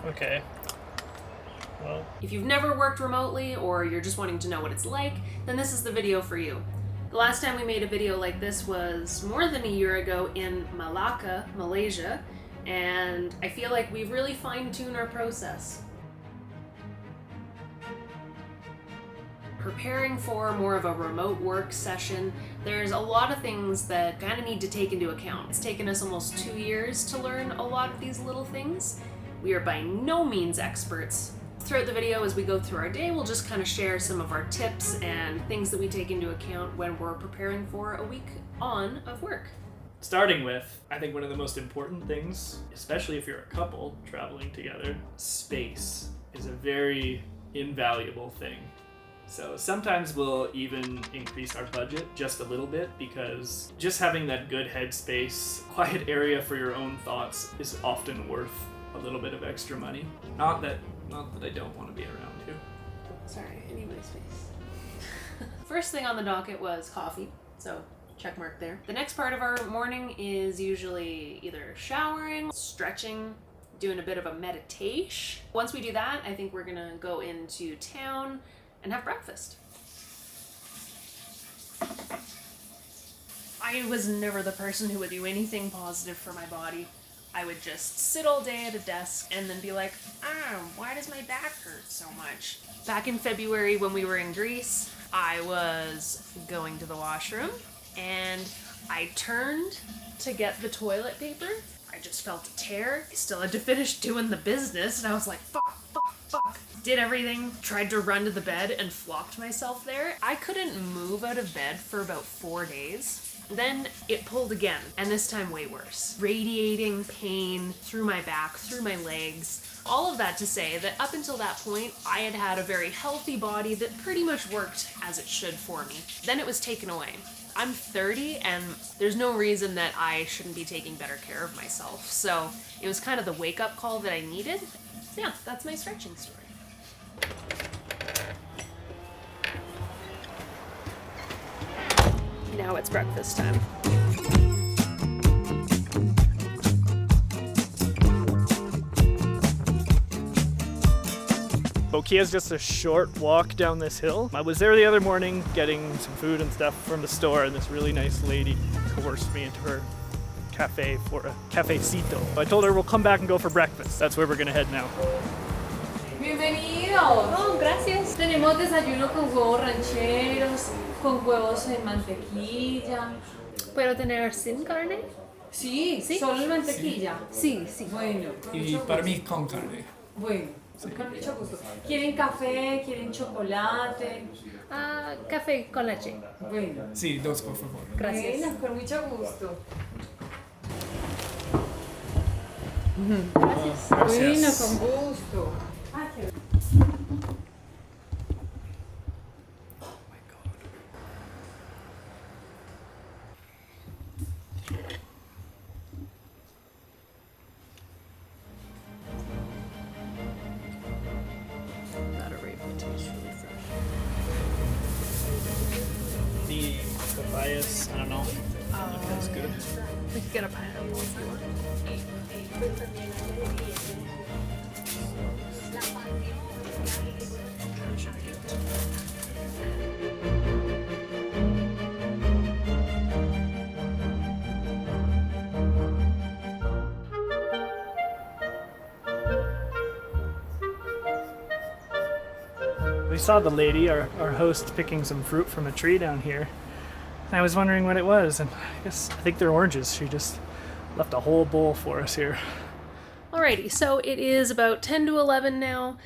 Okay. Well, If you've never worked remotely or you're just wanting to know what it's like, then this is the video for you. The last time we made a video like this was more than a year ago in Malacca, Malaysia, and I feel like we've really fine-tuned our process. Preparing for more of a remote work session, there's a lot of things that kind of need to take into account. It's taken us almost 2 years to learn a lot of these little things. We are by no means experts. Throughout the video, as we go through our day, we'll just kind of share some of our tips and things that we take into account when we're preparing for a week on of work. starting with, I think one of the most important things, especially if you're a couple traveling together, space is a very invaluable thing. So sometimes we'll even increase our budget just a little bit because just having that good headspace, quiet area for your own thoughts is often worth a little bit of extra money. Not that I don't want to be around you. Sorry, I need my space. First thing on the docket was coffee, so check mark there. The next part of our morning is usually either showering, stretching, doing a bit of a meditation. Once we do that, I think we're gonna go into town and have breakfast. I was never the person who would do anything positive for my body. I would just sit all day at a desk and then be like, why does my back hurt so much? Back in February when we were in Greece, I was going to the washroom and I turned to get the toilet paper. I just felt a tear. I still had to finish doing the business and I was like, fuck. Did everything, tried to run to the bed and flopped myself there. I couldn't move out of bed for about 4 days. Then it pulled again, and this time way worse. Radiating pain through my back, through my legs. All of that to say that up until that point, I had had a very healthy body that pretty much worked as it should for me. Then it was taken away. I'm 30 and there's no reason that I shouldn't be taking better care of myself. So it was kind of the wake-up call that I needed. So yeah, that's my stretching story. Now it's breakfast time. Bokia is just a short walk down this hill. I was there the other morning getting some food and stuff from the store, and this really nice lady coerced me into her cafe for a cafecito. I told her we'll come back and go for breakfast. That's where we're gonna head now. Bienvenidos. Oh, gracias. Tenemos desayuno con huevos rancheros, con huevos en mantequilla. ¿Puedo tener sin carne? Sí, ¿Sí? solo en mantequilla. Sí, sí. Bueno, Y para mí con carne. bueno, con mucho gusto. ¿Quieren café? ¿Quieren chocolate? Café con leche. Bueno, Sí, dos por favor. Gracias. bueno, con mucho gusto. Gracias. Bueno, con gusto. Not a rape, it tastes really fresh. The papayas, I don't know. That's good. We could get a pineapple if you want. We saw the lady, our host, picking some fruit from a tree down here. And I was wondering what it was, and I think they're oranges. She just left a whole bowl for us here. Alrighty, so it is about 10 to 11 now.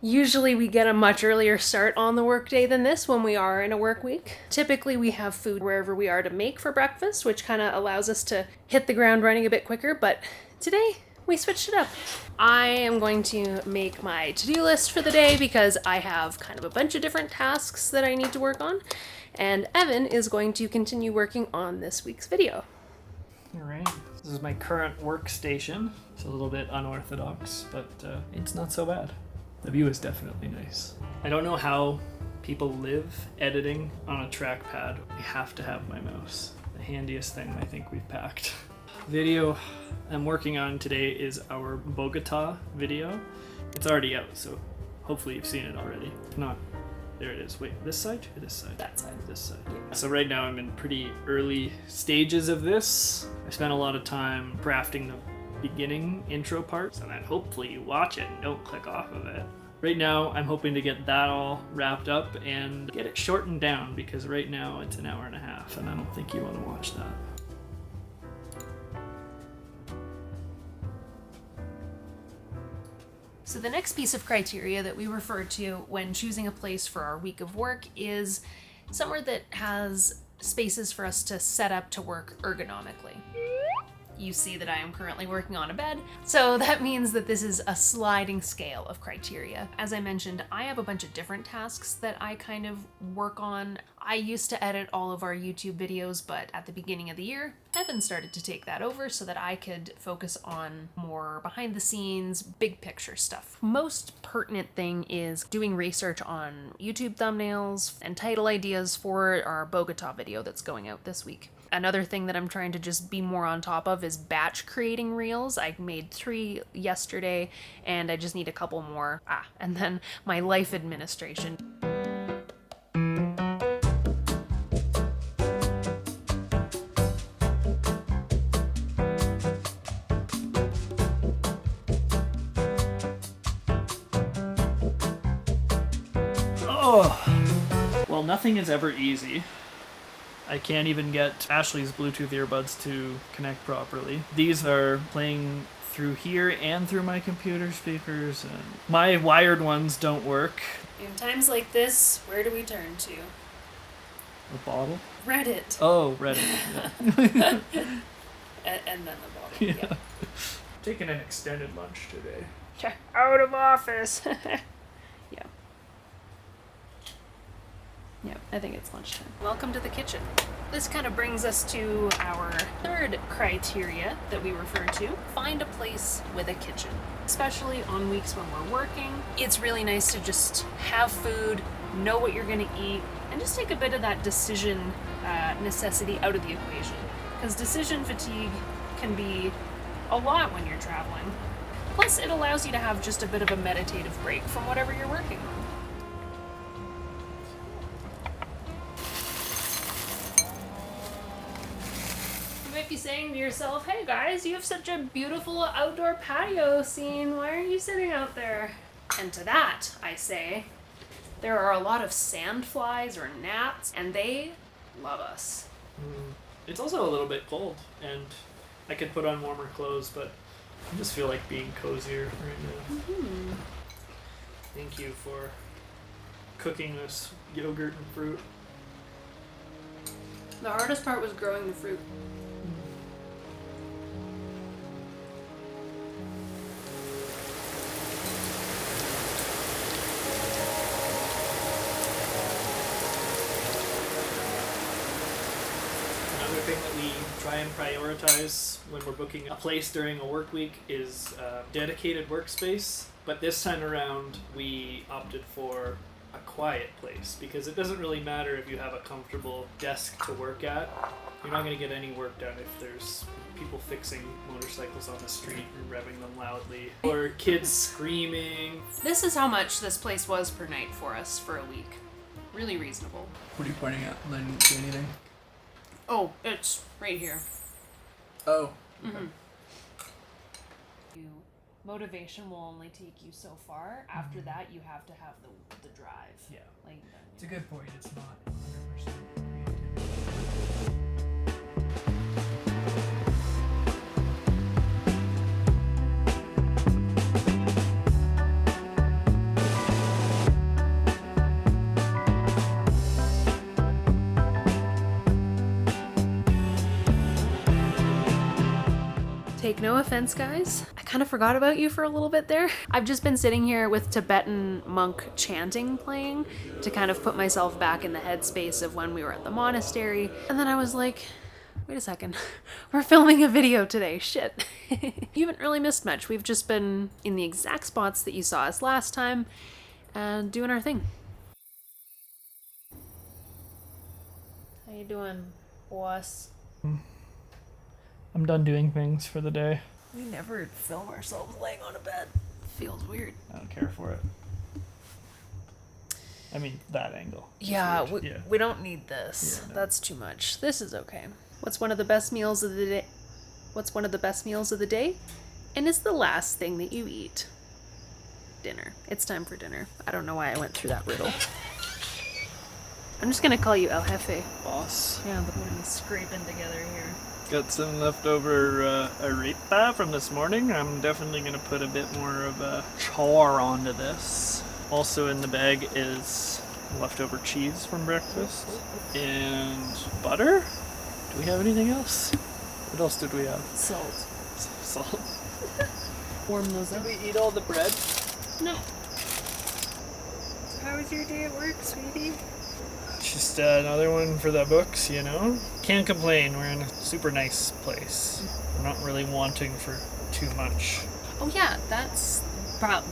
Usually we get a much earlier start on the workday than this when we are in a work week. Typically we have food wherever we are to make for breakfast, which kind of allows us to hit the ground running a bit quicker, but today we switched it up. I am going to make my to-do list for the day because I have kind of a bunch of different tasks that I need to work on, and Evan is going to continue working on this week's video. All right. This is my current workstation. It's a little bit unorthodox, but it's not so bad. The view is definitely nice. I don't know how people live editing on a trackpad. I have to have my mouse. The handiest thing I think we've packed. video I'm working on today is our Bogota video. It's already out, so hopefully you've seen it already. If not, there it is. Wait, this side or this side? That side. This side. So right now I'm in pretty early stages of this. I spent a lot of time crafting the beginning intro parts, and then hopefully you watch it and don't click off of it. Right now I'm hoping to get that all wrapped up and get it shortened down, because right now it's an hour and a half and I don't think you want to watch that. So the next piece of criteria that we refer to when choosing a place for our week of work is somewhere that has spaces for us to set up to work ergonomically. You see that I am currently working on a bed, so that means that this is a sliding scale of criteria. As I mentioned, I have a bunch of different tasks that I kind of work on. I used to edit all of our YouTube videos, but at the beginning of the year, Evan started to take that over so that I could focus on more behind the scenes, big picture stuff. Most pertinent thing is doing research on YouTube thumbnails and title ideas for our Bogota video that's going out this week. Another thing that I'm trying to just be more on top of is batch creating reels. I made 3 yesterday and I just need a couple more. And then my life administration. Oh! Well, nothing is ever easy. I can't even get Ashley's Bluetooth earbuds to connect properly. These are playing through here and through my computer speakers, and my wired ones don't work. In times like this, where do we turn to? A bottle? Reddit. Oh, Reddit. Yeah. And then the bottle. Yeah. Taking an extended lunch today. Out of office. Yeah. Yeah, I think it's lunchtime. Welcome to the kitchen. This kind of brings us to our third criteria that we refer to. Find a place with a kitchen. Especially on weeks when we're working, it's really nice to just have food, know what you're gonna eat, and just take a bit of that decision necessity out of the equation. Because decision fatigue can be a lot when you're traveling. Plus, it allows you to have just a bit of a meditative break from whatever you're working on. You might be saying to yourself, hey guys, you have such a beautiful outdoor patio scene. Why aren't you sitting out there? And to that, I say, there are a lot of sandflies or gnats, and they love us. It's also a little bit cold, and I could put on warmer clothes, but I just feel like being cozier right now. Mm-hmm. Thank you for cooking this yogurt and fruit. The hardest part was growing the fruit. Another thing that we try and prioritize when we're booking a place during a work week is dedicated workspace. But this time around, we opted for a quiet place, because it doesn't really matter if you have a comfortable desk to work at. You're not going to get any work done if there's people fixing motorcycles on the street and revving them loudly, or kids screaming. This is how much this place was per night for us for a week. Really reasonable. What are you pointing at? I didn't see anything. Oh, it's right here. Oh. Mm-hmm. Motivation will only take you so far. After that, you have to have the drive. Yeah. Like, It's a good point. It's not 100%. Take no offense, guys. I kind of forgot about you for a little bit there. I've just been sitting here with Tibetan monk chanting playing to kind of put myself back in the headspace of when we were at the monastery. And then I was like, wait a second, we're filming a video today, shit. You haven't really missed much. We've just been in the exact spots that you saw us last time and doing our thing. How you doing, boss? I'm done doing things for the day. We never film ourselves laying on a bed. Feels weird. I don't care for it. I mean, that angle. It's Yeah, weird. we don't need this. Yeah, no. That's too much. This is okay. What's one of the best meals of the day? What's one of the best meals of the day? And it's the last thing that you eat. Dinner. It's time for dinner. I don't know why I went through that riddle. I'm just gonna call you El Jefe. Boss. Yeah, but we're scraping together here. Got some leftover arepa from this morning. I'm definitely going to put a bit more of a char onto this. Also in the bag is leftover cheese from breakfast and butter. Do we have anything else? What else did we have? Salt. Salt. Warm those up. Did we eat all the bread? No. So how was your day at work, sweetie? Just another one for the books, you know? Can't complain. We're in a super nice place. I'm not really wanting for too much. Oh yeah, that's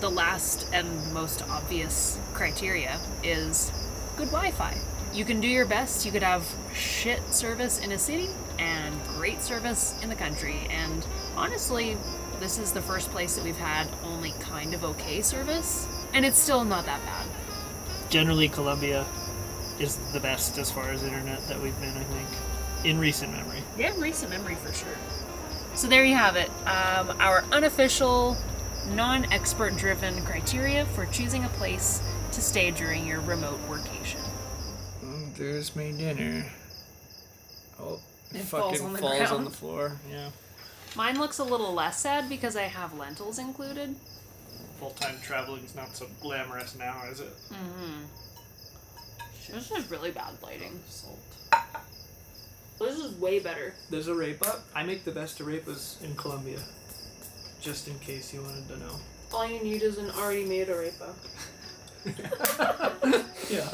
the last and most obvious criteria is good Wi-Fi. You can do your best. You could have shit service in a city and great service in the country. And honestly, this is the first place that we've had only kind of okay service, and it's still not that bad. Generally, Colombia is the best as far as internet that we've been, I think, in recent memory. Yeah, recent memory for sure. So there you have it. Our unofficial, non-expert driven criteria for choosing a place to stay during your remote workation. There's my dinner. Oh, It fucking falls on the falls on ground. the floor. Yeah. Mine looks a little less sad because I have lentils included. Full-time traveling's not so glamorous now, is it? Mm-hmm. This is really bad lighting. Salt. This is way better. There's arepa. I make the best arepas in Colombia. Just in case you wanted to know. All you need is an already made arepa. Yeah.